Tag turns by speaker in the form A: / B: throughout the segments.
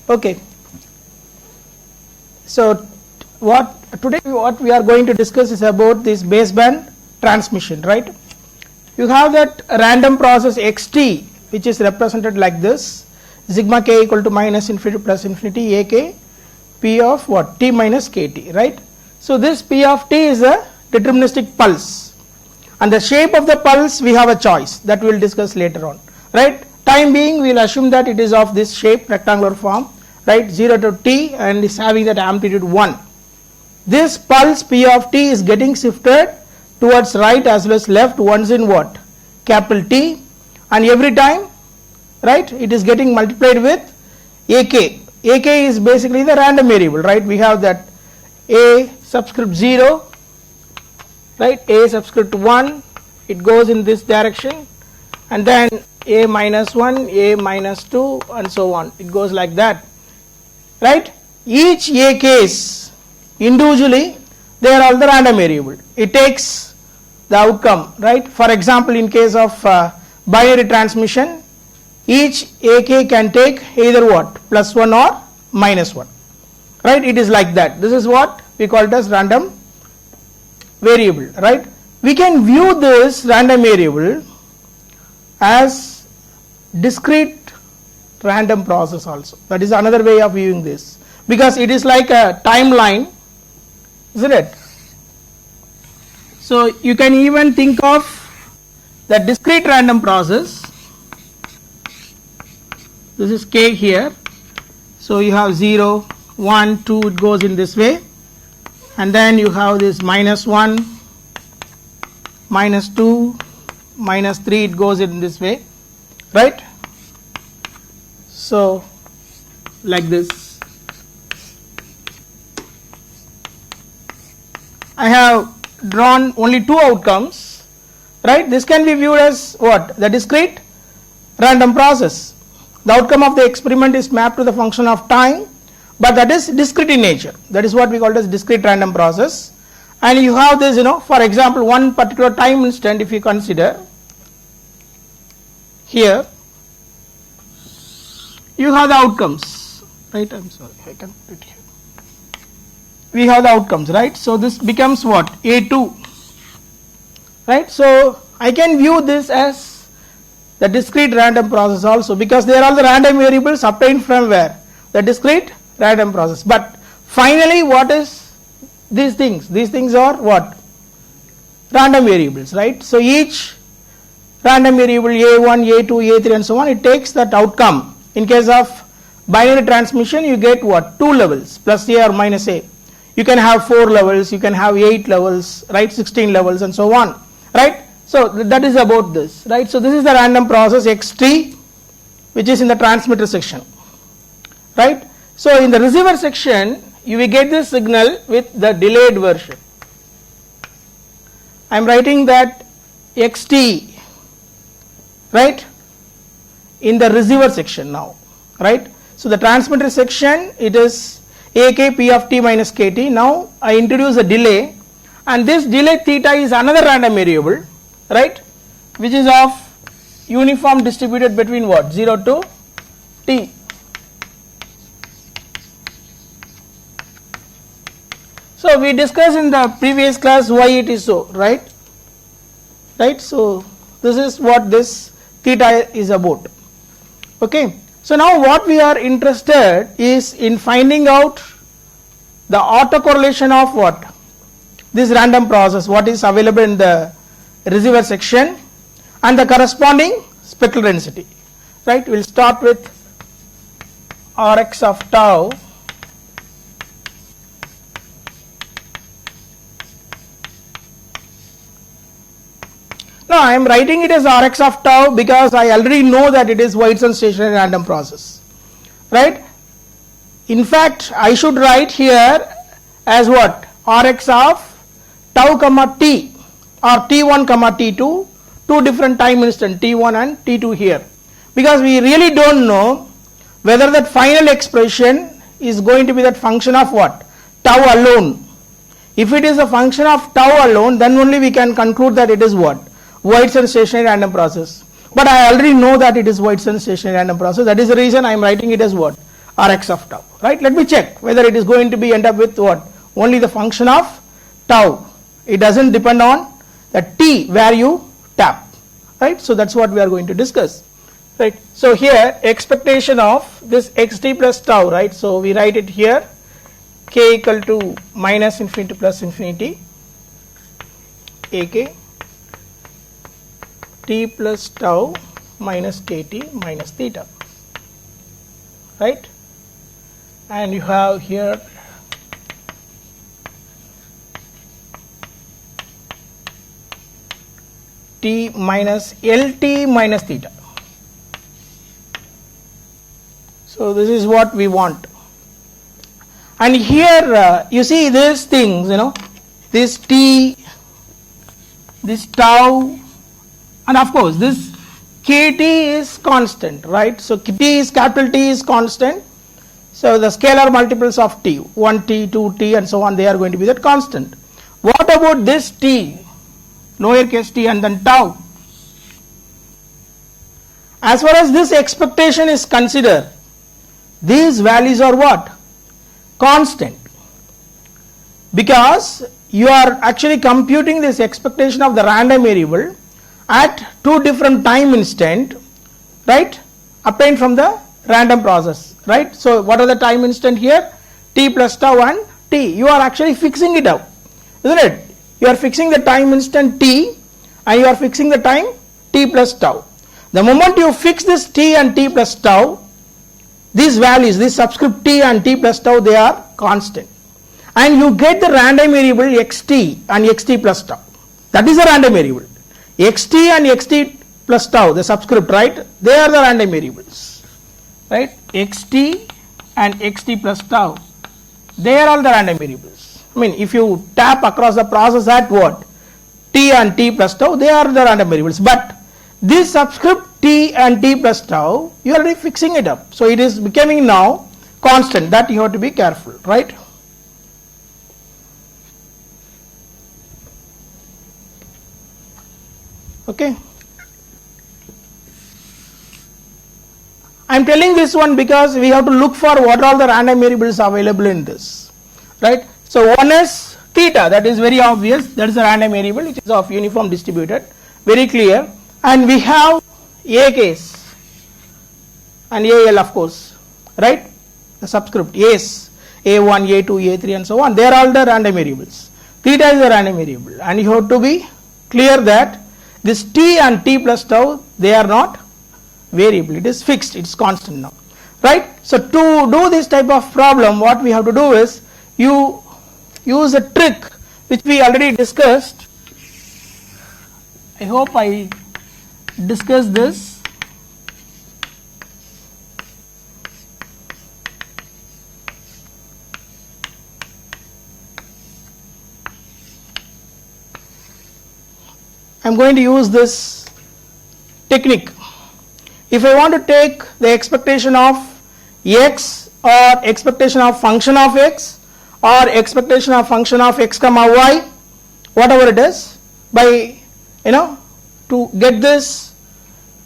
A: Okay. So today what we are going to discuss is about this baseband transmission, right? You have that random process xt, which is represented like this: sigma k equal to minus infinity plus infinity ak p of what? T minus kt, right? So this p of t is a deterministic pulse, and the shape of the pulse we have a choice that we will discuss later on, right? Time being, we will assume that it is of this shape, rectangular form, right? 0 to t, and is having that amplitude 1. This pulse p of t is getting shifted towards right as well as left once in what? Capital T, and every time, right, it is getting multiplied with ak. Ak is basically the random variable, right? We have that a subscript 0, right, a subscript 1, it goes in this direction, and then a minus 1, a minus 2, and so on, it goes like that, right? Each a case individually, they are all the random variable, it takes the outcome, right? For example, in case of binary transmission, each ak can take either what? Plus 1 or minus 1, right? It is like that. This is what we call it as random variable, right? We can view this random variable as discrete random process also. That is another way of viewing this, because it is like a timeline, isn't it? So you can even think of the discrete random process. This is k here, so you have 0, 1, 2, it goes in this way, and then you have this minus 1, minus 2, minus 3, it goes in this way, right? So like this. I have drawn only two outcomes, right? This can be viewed as what? The discrete random process. The outcome of the experiment is mapped to the function of time, but that is discrete in nature. That is what we call it as discrete random process. And you have this, for example, one particular time instant, if you consider here, you have the outcomes, right? I'm sorry, I can put it here. We have the outcomes, right? So this becomes what? A2, right? So I can view this as the discrete random process also, because they are all the random variables obtained from where? The discrete random process. But finally, what is these things? These things are what? Random variables, right? So each random variable a1, a2, a3 and so on, it takes that outcome. In case of binary transmission, you get what? 2 levels, plus a or minus a. You can have 4 levels, you can have 8 levels, right? 16 levels and so on, right? So that is about this, right? So this is the random process xt, which is in the transmitter section, right? So in the receiver section, you will get this signal with the delayed version. I am writing that xt, right, in the receiver section now, right? So the transmitter section, it is ak p of t minus kt. Now I introduce a delay, and this delay theta is another random variable, right, which is of uniform distributed between what? 0 to t. So we discussed in the previous class why it is so, right? Right? So this is what this theta is about. Okay. So now what we are interested is in finding out the autocorrelation of what? This random process, what is available in the receiver section, and the corresponding spectral density, right? We will start with Rx of tau Now I am writing it as Rx of tau because I already know that it is Whiteson stationary random process, right? In fact, I should write here as what? Rx of tau comma t, or t1 comma t2, two different time instant t1 and t2 here, because we really don't know whether that final expression is going to be that function of what? Tau alone. If it is a function of tau alone, then only we can conclude that it is what? Whiteson stationary random process. But I already know that it is Whiteson stationary random process. That is the reason I am writing it as what? or x of tau, right? Let me check whether it is going to be end up with what? Only the function of tau. It doesn't depend on the t where you tap, right? So that's what we are going to discuss, right? So here expectation of this xt plus tau, right? So we write it here, k equal to minus infinity plus infinity ak t plus tau minus kt minus theta, right? And you have here t minus lt minus theta. So this is what we want. And here you see these things, this t, this tau, and of course this kt is constant, right? So t is capital T is constant. So the scalar multiples of t, 1t, 2t and so on, they are going to be that constant. What about this t, lowercase t and then tau? As far as this expectation is considered, these values are what? Constant. Because you are actually computing this expectation of the random variable at two different time instant, right? Obtained from the random process, right? So what are the time instant here? T plus tau and t. You are actually fixing it up, isn't it? You are fixing the time instant t and you are fixing the time t plus tau. The moment you fix this t and t plus tau, these values, this subscript t and t plus tau, they are constant. And you get the random variable xt and xt plus tau. That is the random variable. Xt and xt plus tau, the subscript, right? They are the random variables, right? Xt and xt plus tau, they are all the random variables. I mean, if you tap across the process at what? T and t plus tau, they are the random variables. But this subscript t and t plus tau, you are already fixing it up. So it is becoming now constant. That you have to be careful, right? Okay. I am telling this one because we have to look for what are all the random variables available in this, right? So one is theta, that is very obvious, that is a random variable which is of uniform distributed, very clear. And we have a case and al, of course, right? The subscript a's, a1, a2, a3 and so on, they are all the random variables. Theta is a random variable and you have to be clear that this t and t plus tau, they are not variable, it is fixed, it is constant now, right? So to do this type of problem, what we have to do is you use a trick which we already discussed. I hope I discussed this. I am going to use this technique. If I want to take the expectation of x or expectation of function of x or expectation of function of x comma y, whatever it is, by to get this,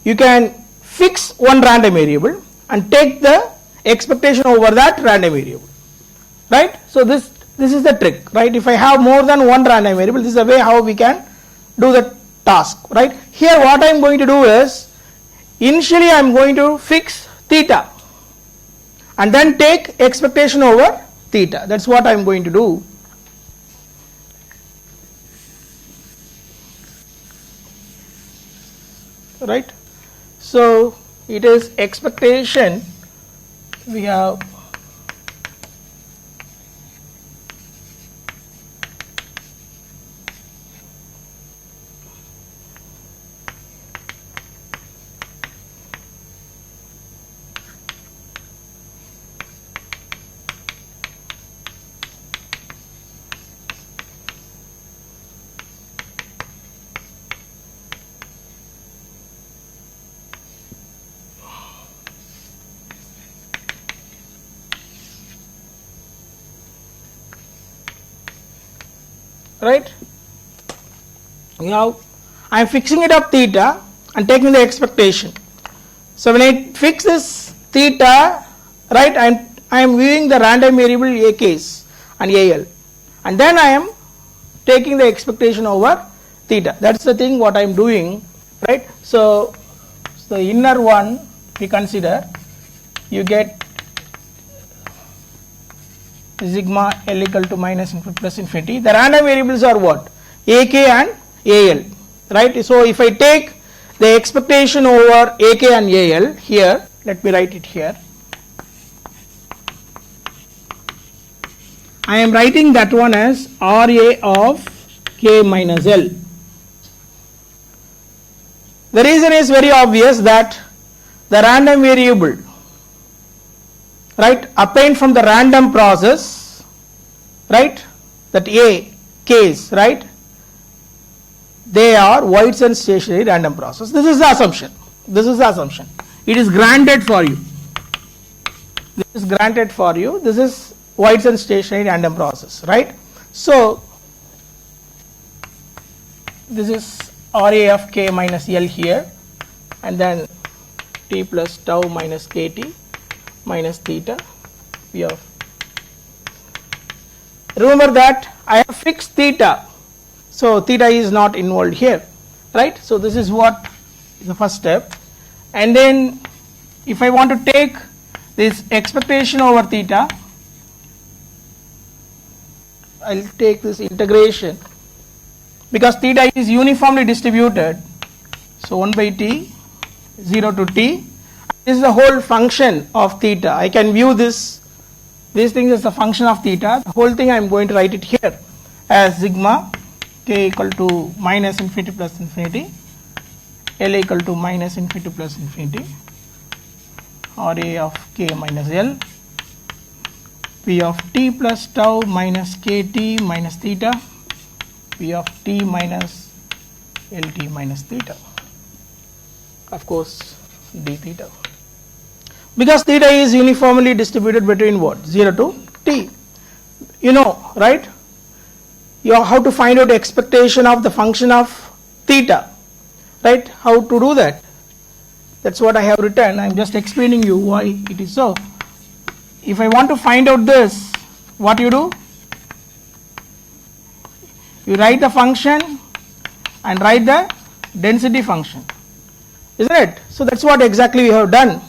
A: you can fix one random variable and take the expectation over that random variable, right? So this is the trick, right? If I have more than one random variable, this is the way how we can do the task, right? Here what I am going to do is, initially I am going to fix theta and then take expectation over theta. That's what I am going to do. Right? So it is expectation, we have right? Now I am fixing it up theta and taking the expectation. So when I fix this theta, right? I am viewing the random variable a case and al, and then I am taking the expectation over theta. That's the thing what I am doing, right? So the inner one we consider, you get sigma L equal to minus infinity plus infinity. The random variables are what? AK and AL, right? So if I take the expectation over AK and AL here, let me write it here. I am writing that one as RA of K minus L. The reason is very obvious, that the random variable, right, obtained from the random process, right, that A case, right, they are Whiteson stationary random process. This is the assumption. This is the assumption. It is granted for you. This is granted for you. This is Whiteson stationary random process, right? So this is RA of K minus L here, and then T plus tau minus KT minus theta P of. Remember that I have fixed theta, so theta is not involved here, right? So this is what is the first step. And then if I want to take this expectation over theta, I will take this integration, because theta is uniformly distributed, so 1 by t 0 to t. This is the whole function of theta. I can view these things as the function of theta. The whole thing I am going to write it here as sigma k equal to minus infinity plus infinity, L equal to minus infinity plus infinity, RA of K minus L, P of t plus tau minus kt minus theta, P of t minus Lt minus theta, of course d theta, because theta is uniformly distributed between what? 0 to t. You know, right? You have to find out expectation of the function of theta, right? How to do that? That's what I have written. I am just explaining you why it is so. If I want to find out this, what you do? You write the function and write the density function, isn't it? So that's what exactly we have done.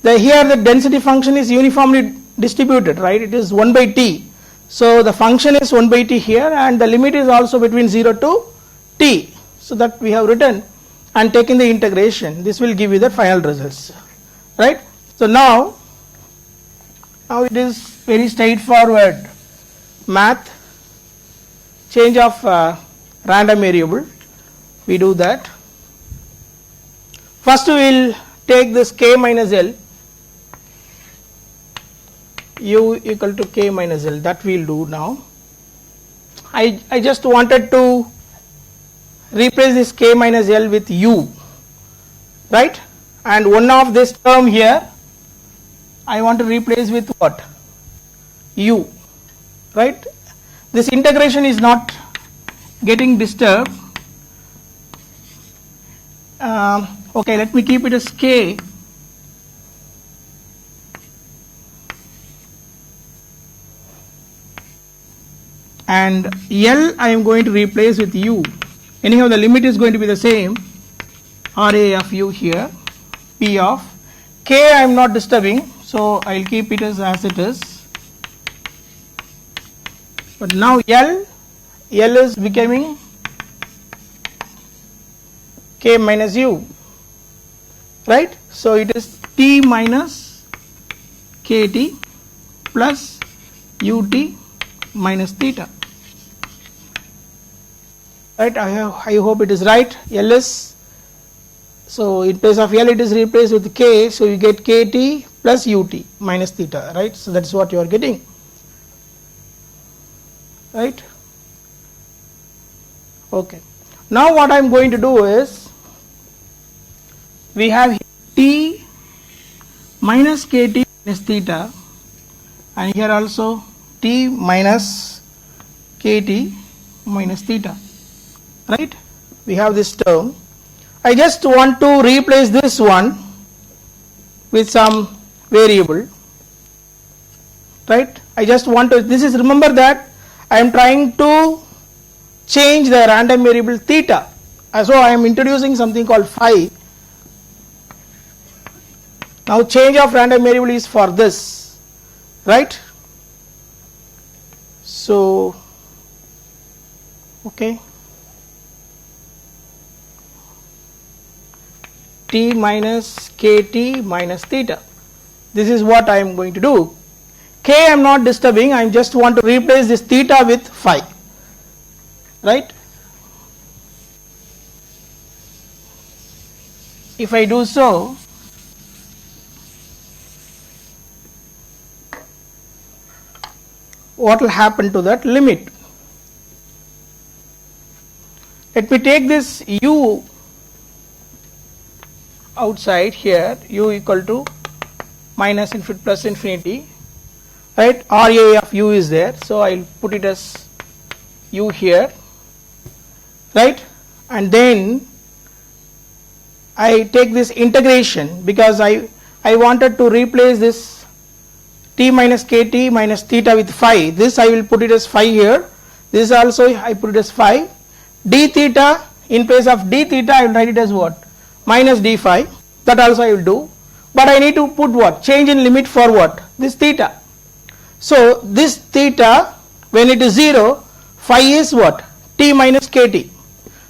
A: Here the density function is uniformly distributed, right? It is 1 by t. So the function is 1 by t here, and the limit is also between 0 to t. So that we have written and taken the integration. This will give you the final results, right? So now it is very straightforward math. Change of random variable. We do that. First we will take this K minus L, U equal to K minus L. That we will do now. I just wanted to replace this K minus L with U, right? And one of this term here I want to replace with what? U, right? This integration is not getting disturbed. Okay, let me keep it as K. And L I am going to replace with U. Anyhow, the limit is going to be the same, RA of U here, P of K I am not disturbing, so I will keep it as it is. But now L is becoming K minus U, right? So it is T minus KT plus UT minus theta, right? I hope it is right. L is, so in place of L it is replaced with K, so you get KT plus UT minus theta, right? So that's what you are getting, right? Okay. Now what I am going to do is, we have T minus KT minus theta, and here also T minus KT minus theta, right? We have this term. I just want to replace this one with some variable. right? I just want to, this is, remember that I am trying to change the random variable theta. So I am introducing something called phi. Now change of random variable is for this, right? So, okay, t minus kt minus theta. This is what I am going to do. K I am not disturbing, I just want to replace this theta with phi, right? If I do so, what will happen to that limit? Let me take this u outside here, u equal to minus infinity plus infinity, right? RA of u is there, so I will put it as u here, right? And then I take this integration because I wanted to replace this t minus kt minus theta with phi. This I will put it as phi here. This also I put it as phi. D theta, in place of d theta I will write it as what? Minus d phi. That also I will do. But I need to put what? Change in limit for what? This theta. So this theta, when it is 0, phi is what? T minus kt.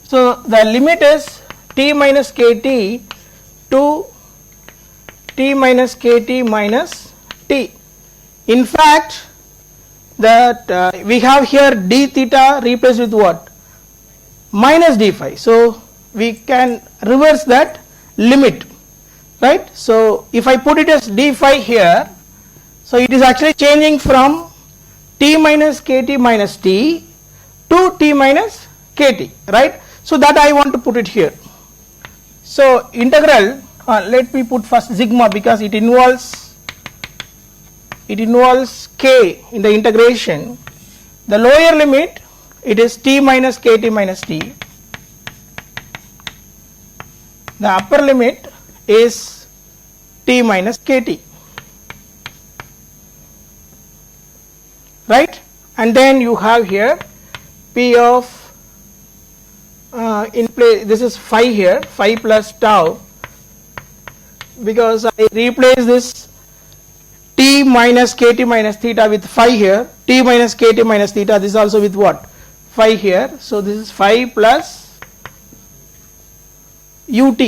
A: So the limit is t minus kt to t minus kt minus t. In fact, that we have here d theta replaced with what? Minus d phi. So we can reverse that limit, right? So if I put it as d phi here, so it is actually changing from t minus kt minus t to t minus kt, right? So that I want to put it here. So integral, let me put first sigma because it involves k in the integration. The lower limit, it is t minus kt minus t. The upper limit is t minus kt, right? And then you have here p of in place, this is phi here, phi plus tau, because I replace this t minus kt minus theta with phi here, t minus kt minus theta, this is also with what? Phi here. So this is phi plus ut,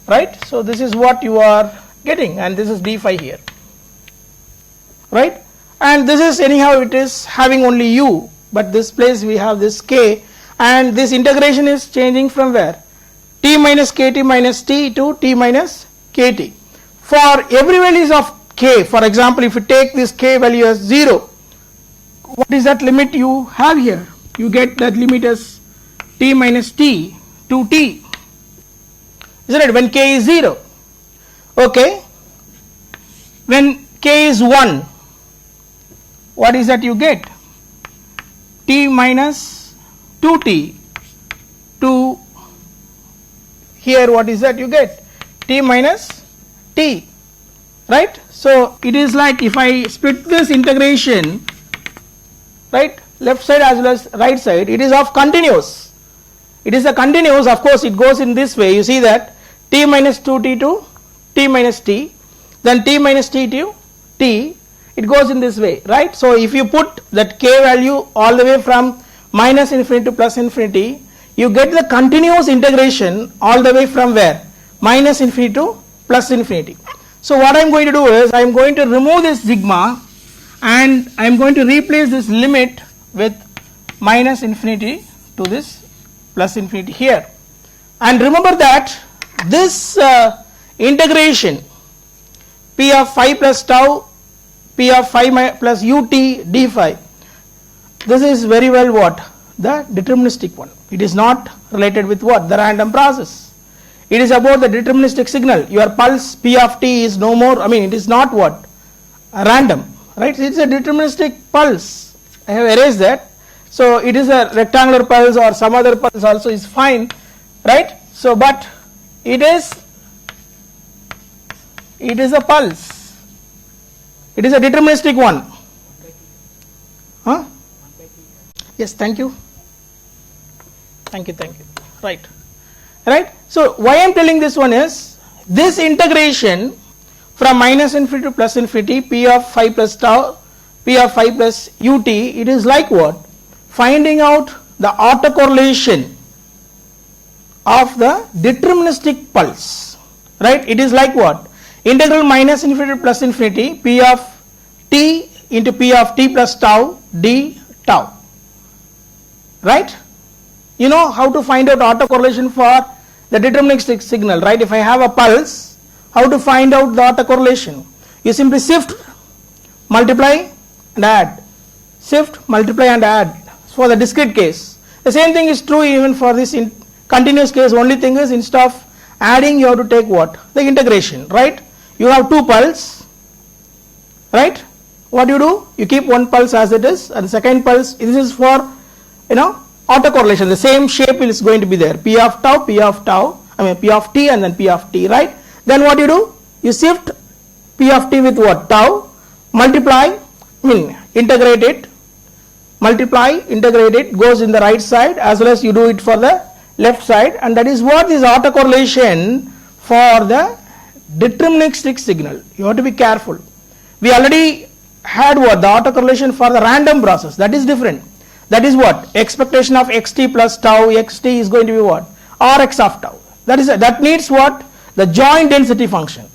A: right? So this is what you are getting, and this is d phi here, right? And this is anyhow it is having only u, but this place we have this k, and this integration is changing from where? T minus kt minus t to t minus kt. For every values of k, for example, if you take this k value as 0, what is that limit you have here? You get that limit as t minus t to t, isn't it, when k is 0? Okay. When k is 1, what is that you get? T minus 2t to here, what is that you get? T minus t, right? So it is like if I split this integration, right, left side as well as right side, it is of continuous. It is a continuous, of course it goes in this way. You see that t minus 2t to t minus t, then t minus t to t, it goes in this way, right? So if you put that k value all the way from minus infinity to plus infinity, you get the continuous integration all the way from where? Minus infinity to plus infinity. So what I am going to do is I am going to remove this sigma and I am going to replace this limit with minus infinity to this plus infinity here. And remember that this integration p of phi plus tau, p of phi plus ut d phi, this is very well what? The deterministic one. It is not related with what? The random process. It is about the deterministic signal. Your pulse p of t is no more, I mean it is not what? Random, right? It is a deterministic pulse. I have erased that. So it is a rectangular pulse or some other pulse also is fine, right? So but it is a pulse, It is a deterministic one. Huh? Yes, thank you. Thank you. Right. So why I am telling this one is, this integration from minus infinity to plus infinity, p of phi plus tau, p of phi plus ut, it is like what? Finding out the autocorrelation of the deterministic pulse. Right? It is like what? Integral minus infinity to plus infinity, p of t into p of t plus tau d tau. Right? You know how to find out autocorrelation for the deterministic signal, right? If I have a pulse, how to find out the autocorrelation? You simply shift, multiply and add. Shift, multiply and add for the discrete case. The same thing is true even for this continuous case. Only thing is, instead of adding, you have to take what? The integration, right? You have two pulse, right? What do? You keep one pulse as it is, and the second pulse, this is for, autocorrelation. The same shape is going to be there. P of tau, P of t and then P of t, right? Then what do? You shift P of t with what? Tau, multiply, integrate it, multiply, integrate it, goes in the right side, as well as you do it for the left side, and that is what is autocorrelation for the deterministic signal. You have to be careful. We already had what? The autocorrelation for the random process. That is different. That is what? Expectation of xt plus tau xt is going to be what? Rx of tau. That needs what? The joint density function.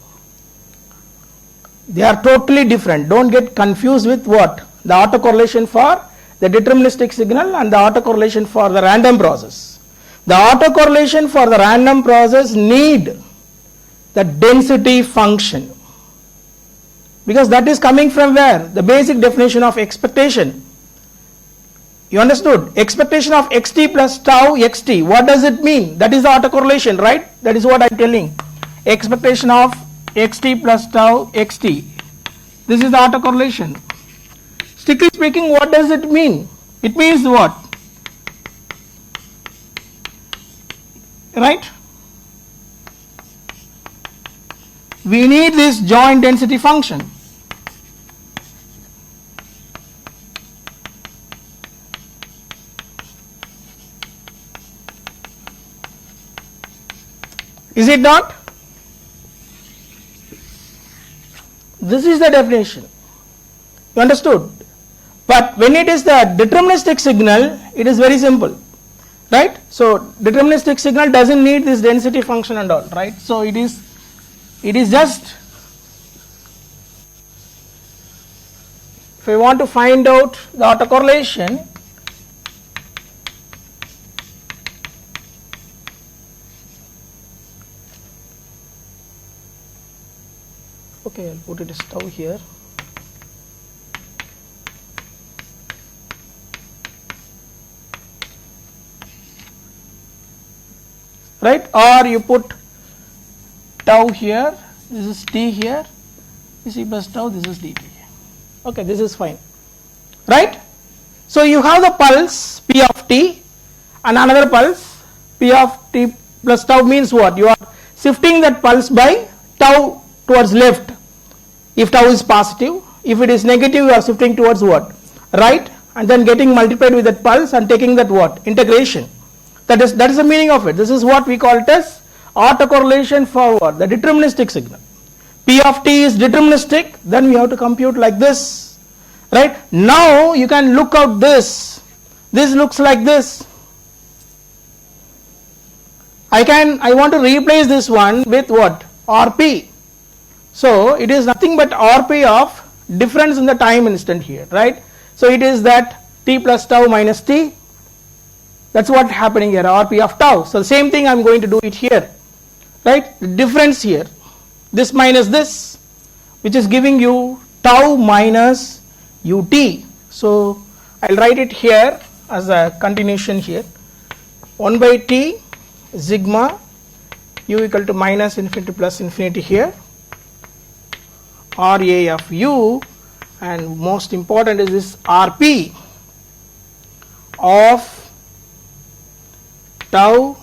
A: They are totally different. Don't get confused with what? The autocorrelation for the deterministic signal and the autocorrelation for the random process. The autocorrelation for the random process need the density function, because that is coming from where? The basic definition of expectation. You understood? Expectation of xt plus tau xt. What does it mean? That is the autocorrelation, right? That is what I am telling. Expectation of xt plus tau xt. This is the autocorrelation. Strictly speaking, what does it mean? It means what? Right? We need this joint density function. Is it not? This is the definition. You understood? But when it is the deterministic signal, it is very simple, right? So deterministic signal doesn't need this density function and all, right? So it is just, if I want to find out the autocorrelation, okay, I'll put it as tau here. Right? Or you put tau here, this is t here, this is plus tau, this is dt. Okay, this is fine. Right? So you have the pulse p of t and another pulse p of t plus tau means what? You are shifting that pulse by tau towards left if tau is positive. If it is negative, you are shifting towards what? Right, and then getting multiplied with that pulse and taking that what? Integration. That is the meaning of it. This is what we call it as autocorrelation for what? The deterministic signal. P of t is deterministic, then we have to compute like this. Right? Now you can look out this. This looks like this. I want to replace this one with what? Rp. So it is nothing but Rp of difference in the time instant here, right? So it is that t plus tau minus t. That's what happening here, Rp of tau. So the same thing I am going to do it here, right? The difference here, this minus this, which is giving you tau minus ut. So I'll write it here as a continuation here. 1 by t sigma u equal to minus infinity plus infinity here, Ra of u, and most important is this Rp of tau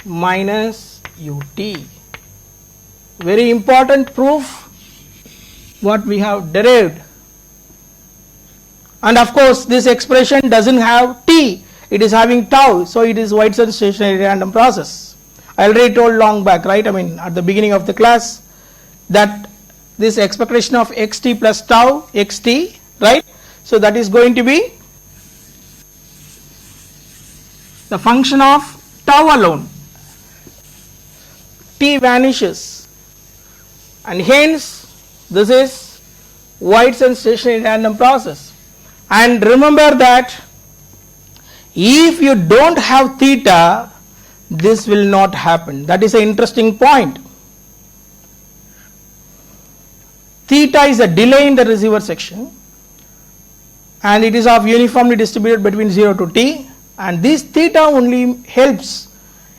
A: minus ut. Very important proof. what we have derived. And of course this expression doesn't have t, it is having tau, so it is Whiteson stationary random process. I already told long back, right, I mean at the beginning of the class, that this expectation of xt plus tau xt, right, so that is going to be the function of tau alone. T vanishes, and hence this is Whiteson stationary random process. And remember that if you don't have theta, this will not happen. That is an interesting point. Theta is a delay in the receiver section, and it is of uniformly distributed between 0 to t, and this theta only helps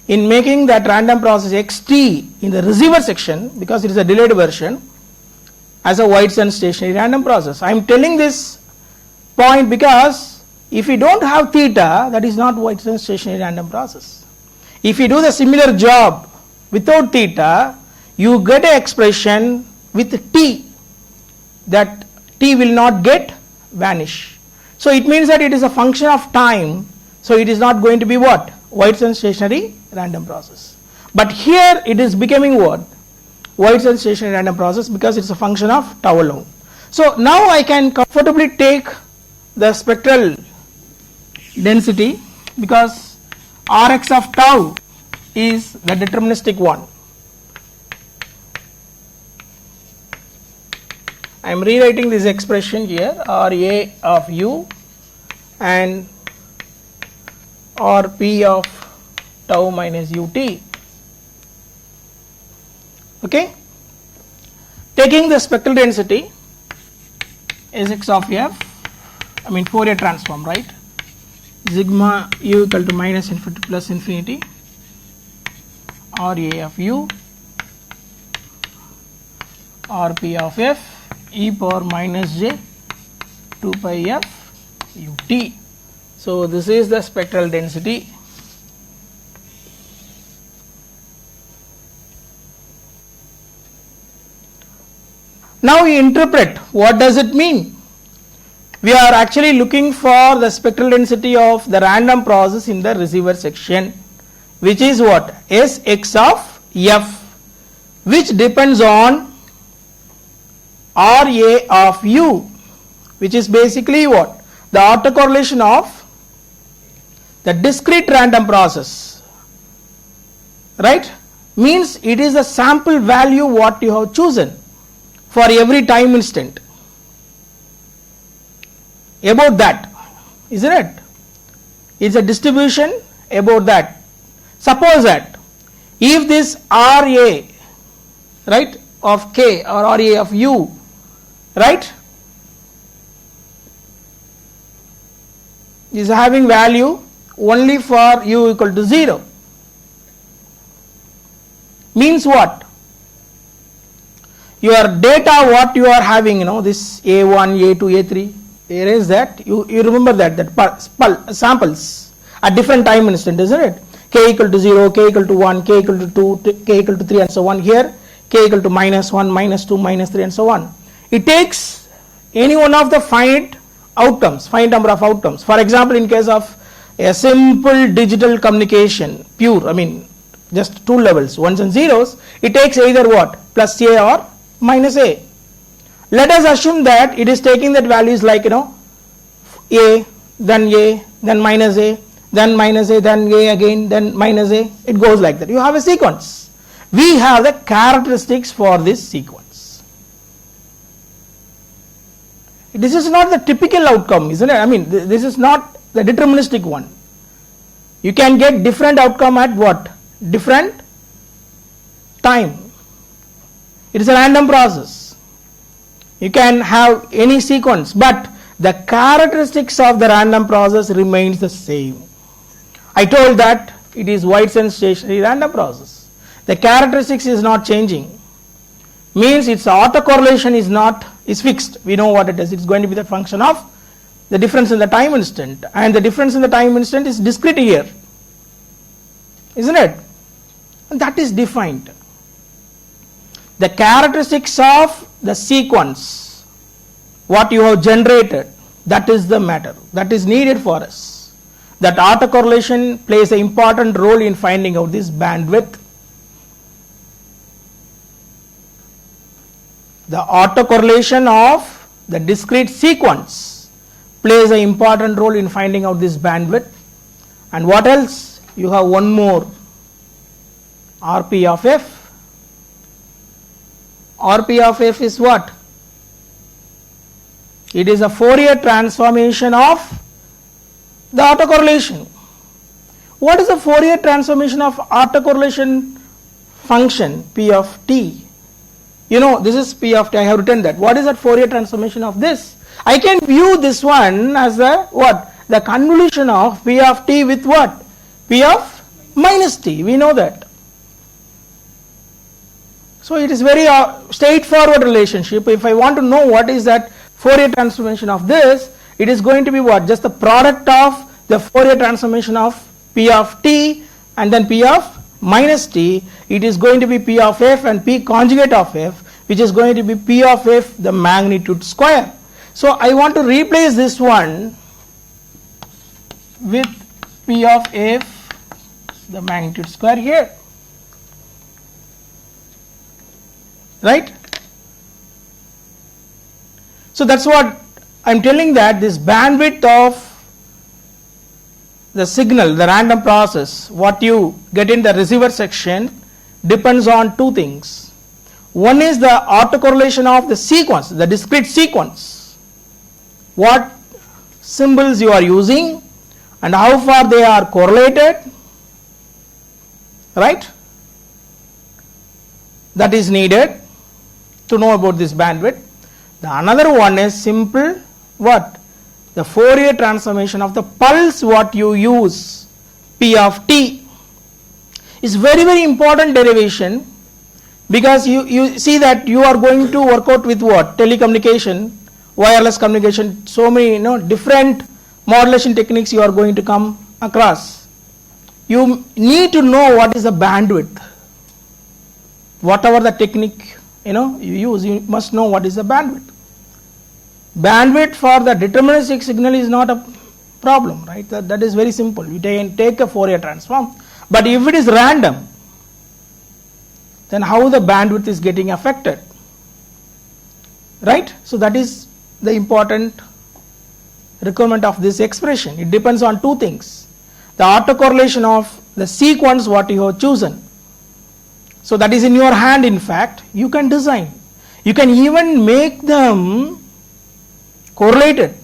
A: in making that random process xt in the receiver section, because it is a delayed version, as a Whiteson stationary random process. I am telling this point because if you don't have theta, that is not Whiteson stationary random process. If you do the similar job without theta, you get an expression with t, that t will not get vanish. So it means that it is a function of time, so it is not going to be what? Whiteson stationary random process. But here it is becoming what? Whiteson stationary random process, because it is a function of tau alone. So now I can comfortably take the spectral density, because Rx of tau is the deterministic one. I am rewriting this expression here, Ra of u and Rp of tau minus ut. Okay, taking the spectral density Sx of f, I mean Fourier transform, right, sigma u equal to minus infinity plus infinity Ra of u Rp of f e power minus j 2 pi f ut. So this is the spectral density. Now we interpret, what does it mean? We are actually looking for the spectral density of the random process in the receiver section, which is what? Sx of f, which depends on Ra of u, which is basically what? The autocorrelation of the discrete random process, right? Means it is the sample value what you have chosen for every time instant. About that, isn't it? It's a distribution about that. Suppose that if this Ra, right, of k or Ra of u, right, is having value only for u equal to 0, means what? Your data what you are having, you know, this A1, A2, A3, erase that, you remember that samples at different time instant, isn't it? K equal to 0, K equal to 1, K equal to 2, K equal to 3 and so on. Here K equal to minus 1, minus 2, minus 3 and so on. It takes any one of the finite outcomes, finite number of outcomes. For example, in case of a simple digital communication, pure, I mean just two levels, ones and zeros, it takes either what? Plus A or minus A. Let us assume that it is taking that values like, you know, A, then minus A, then minus A, then A again, then minus A. It goes like that. You have a sequence. We have the characteristics for this sequence. This is not the typical outcome, isn't it? I mean, this is not the deterministic one. You can get different outcome at what? Different time. It is a random process. You can have any sequence, but the characteristics of the random process remains the same. I told that it is Whiteson stationary random process. The characteristics is not changing. Means its autocorrelation is fixed. We know what it is. It's going to be the function of the difference in the time instant, and the difference in the time instant is discrete here, isn't it? And that is defined. The characteristics of the sequence, what you have generated, that is the matter, that is needed for us. That autocorrelation plays an important role in finding out this bandwidth. The autocorrelation of the discrete sequence plays an important role in finding out this bandwidth. And what else? You have one more, RP of f. RP of f is what? It is a Fourier transformation of the autocorrelation. What is the Fourier transformation of autocorrelation function P of t? You know, this is P of t, I have written that. What is that Fourier transformation of this? I can view this one as the what? The convolution of P of t with what? P of minus t, we know that. So it is very straightforward relationship. If I want to know what is that Fourier transformation of this, it is going to be what? Just the product of the Fourier transformation of P of t and then P of minus t. It is going to be P of f and P conjugate of f, which is going to be P of f the magnitude square. So I want to replace this one with P of f the magnitude square here, right? So that's what I am telling, that this bandwidth of the signal, the random process, what you get in the receiver section, depends on two things. One is the autocorrelation of the sequence, the discrete sequence, what symbols you are using and how far they are correlated, right? That is needed to know about this bandwidth. The another one is simple what? The Fourier transformation of the pulse what you use, P of t, is very, very important derivation, because you see that you are going to work out with what? Telecommunication, wireless communication, so many different modulation techniques you are going to come across. You need to know what is the bandwidth. Whatever the technique you use, you must know what is the bandwidth. Bandwidth for the deterministic signal is not a problem, right? That is very simple. You take a Fourier transform. But if it is random, then how the bandwidth is getting affected, right? So that is the important requirement of this expression. It depends on two things: the autocorrelation of the sequence what you have chosen. So that is in your hand. In fact, you can design. You can even make them correlated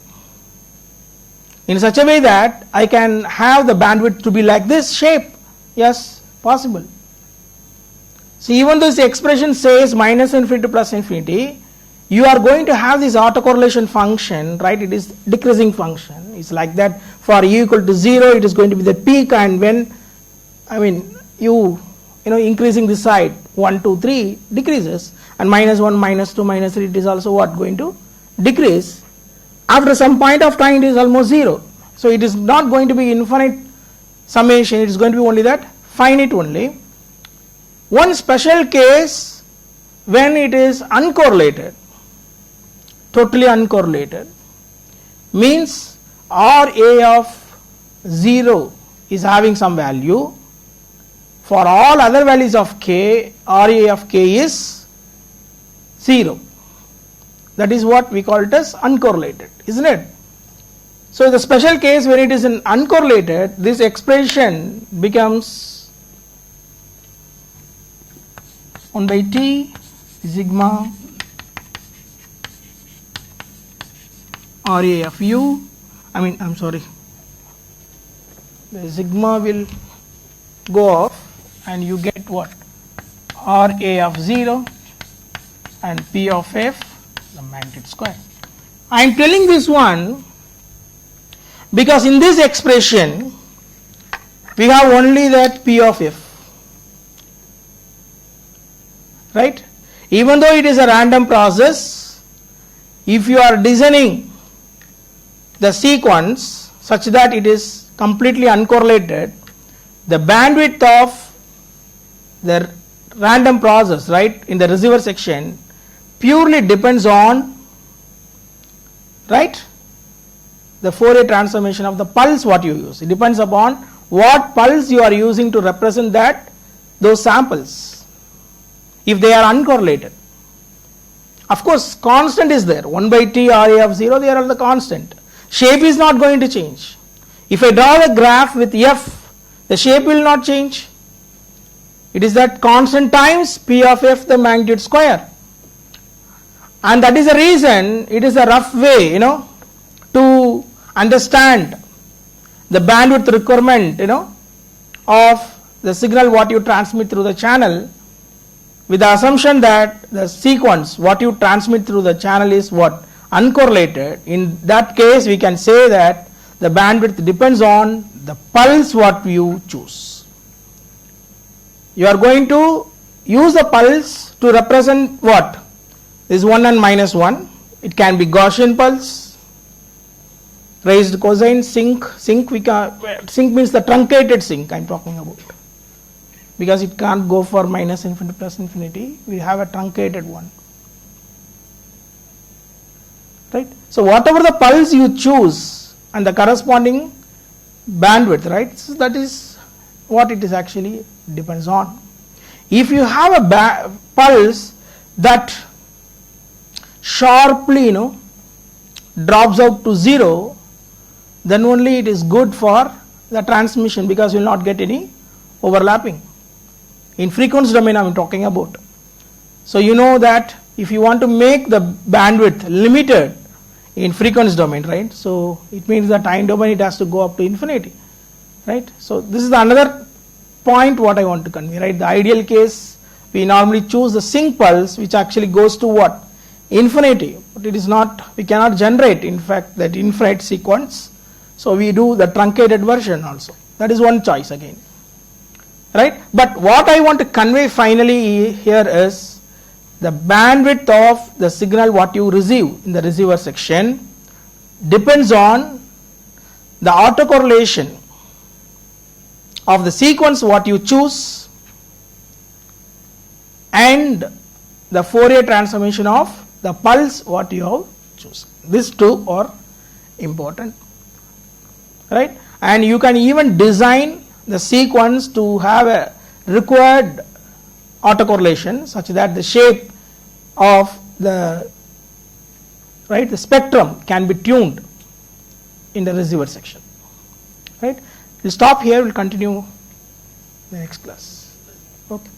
A: in such a way that I can have the bandwidth to be like this shape. Yes, possible. So even though this expression says minus infinity to plus infinity, you are going to have this autocorrelation function, right? It is decreasing function. It's like that. For u equal to 0, it is going to be the peak, and when you increasing this side 1, 2, 3 decreases, and minus 1, minus 2, minus 3, it is also what? Going to decrease. After some point of time, it is almost 0. So it is not going to be infinite summation, it is going to be only that finite only. One special case when it is uncorrelated, totally uncorrelated, means RA of 0 is having some value. For all other values of k, RA of k is 0. That is what we call it as uncorrelated, isn't it? So the special case when it is in uncorrelated, this expression becomes 1 by t sigma RA of u. The sigma will go off and you get what? RA of 0 and P of f the magnitude square. I am telling this one because in this expression we have only that P of f, right? Even though it is a random process, if you are designing the sequence such that it is completely uncorrelated, the bandwidth of the random process, right, in the receiver section purely depends on, right, the Fourier transformation of the pulse what you use. It depends upon what pulse you are using to represent those samples, if they are uncorrelated. Of course, constant is there, 1 by t Ra of 0, they are all the constant. Shape is not going to change. If I draw the graph with f, the shape will not change. It is that constant times p of f, the magnitude square. And that is the reason it is a rough way, to understand the bandwidth requirement, of the signal what you transmit through the channel, with the assumption that the sequence what you transmit through the channel is what? Uncorrelated. In that case, we can say that the bandwidth depends on the pulse what you choose. You are going to use the pulse to represent what? This 1 and minus 1. It can be Gaussian pulse, raised cosine, sinc. Sinc means the truncated sinc I am talking about, because it can't go for minus infinity plus infinity. We have a truncated one, right? So whatever the pulse you choose and the corresponding bandwidth, right? So that is what it is actually depends on. If you have a pulse that sharply drops out to 0, then only it is good for the transmission, because you will not get any overlapping. In frequency domain I am talking about. So you know that if you want to make the bandwidth limited in frequency domain, right? So it means the time domain it has to go up to infinity, right? So this is another point what I want to convey, right? The ideal case, we normally choose the sinc pulse which actually goes to what? Infinity, but it is not, we cannot generate in fact that infinite sequence. So we do the truncated version also. That is one choice again, right? But what I want to convey finally here is the bandwidth of the signal what you receive in the receiver section depends on the autocorrelation of the sequence what you choose and the Fourier transformation of the pulse what you have chosen. These two are important, right? And you can even design the sequence to have a required autocorrelation such that the shape of the spectrum can be tuned in the receiver section, right? We'll stop here, we'll continue the next class. Okay.